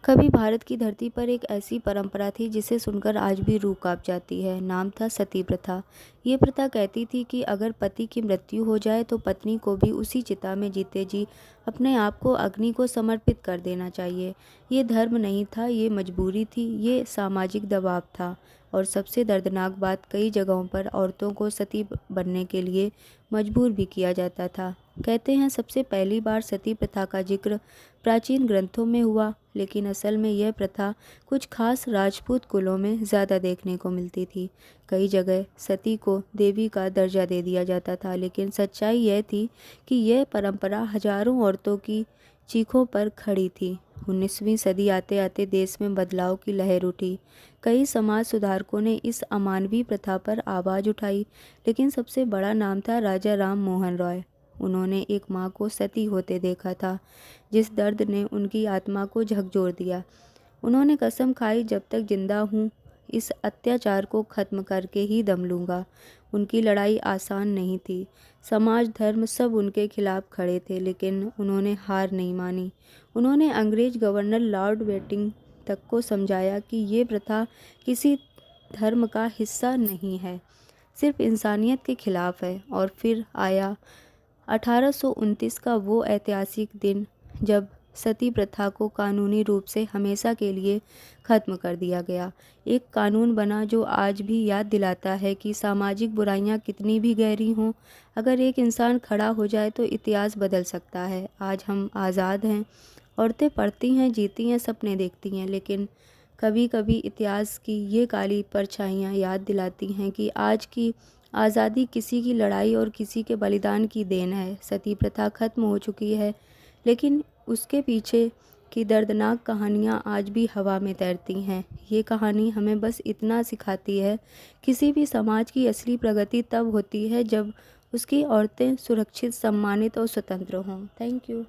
कभी भारत की धरती पर एक ऐसी परंपरा थी जिसे सुनकर आज भी रूह कांप जाती है। नाम था सती प्रथा। ये प्रथा कहती थी कि अगर पति की मृत्यु हो जाए तो पत्नी को भी उसी चिता में जीते जी अपने आप को अग्नि को समर्पित कर देना चाहिए। ये धर्म नहीं था, ये मजबूरी थी, ये सामाजिक दबाव था। और सबसे दर्दनाक बात, कई जगहों पर औरतों को सती बनने के लिए मजबूर भी किया जाता था। कहते हैं सबसे पहली बार सती प्रथा का जिक्र प्राचीन ग्रंथों में हुआ, लेकिन असल में यह प्रथा कुछ खास राजपूत कुलों में ज़्यादा देखने को मिलती थी। कई जगह सती को देवी का दर्जा दे दिया जाता था, लेकिन सच्चाई यह थी कि यह परंपरा हजारों औरतों की चीखों पर खड़ी थी। 19वीं सदी आते आते देश में बदलाव की लहर उठी। कई समाज सुधारकों ने इस अमानवीय प्रथा पर आवाज़ उठाई, लेकिन सबसे बड़ा नाम था राजा राम मोहन रॉय। उन्होंने एक माँ को सती होते देखा था, जिस दर्द ने उनकी आत्मा को झकझोर दिया। उन्होंने कसम खाई, जब तक जिंदा हूँ इस अत्याचार को खत्म करके ही दम लूँगा। उनकी लड़ाई आसान नहीं थी। समाज, धर्म सब उनके खिलाफ खड़े थे, लेकिन उन्होंने हार नहीं मानी। उन्होंने अंग्रेज गवर्नर लॉर्ड वेटिंग तक को समझाया कि ये प्रथा किसी धर्म का हिस्सा नहीं है, सिर्फ इंसानियत के खिलाफ है। और फिर आया 1829 का वो ऐतिहासिक दिन जब सती प्रथा को कानूनी रूप से हमेशा के लिए ख़त्म कर दिया गया। एक कानून बना जो आज भी याद दिलाता है कि सामाजिक बुराइयां कितनी भी गहरी हों, अगर एक इंसान खड़ा हो जाए तो इतिहास बदल सकता है। आज हम आज़ाद हैं, औरतें पढ़ती हैं, जीती हैं, सपने देखती हैं, लेकिन कभी कभी इतिहास की ये काली परछाइयाँ याद दिलाती हैं कि आज की आज़ादी किसी की लड़ाई और किसी के बलिदान की देन है। सती प्रथा खत्म हो चुकी है, लेकिन उसके पीछे की दर्दनाक कहानियाँ आज भी हवा में तैरती हैं। ये कहानी हमें बस इतना सिखाती है, किसी भी समाज की असली प्रगति तब होती है जब उसकी औरतें सुरक्षित, सम्मानित और स्वतंत्र हों। Thank you.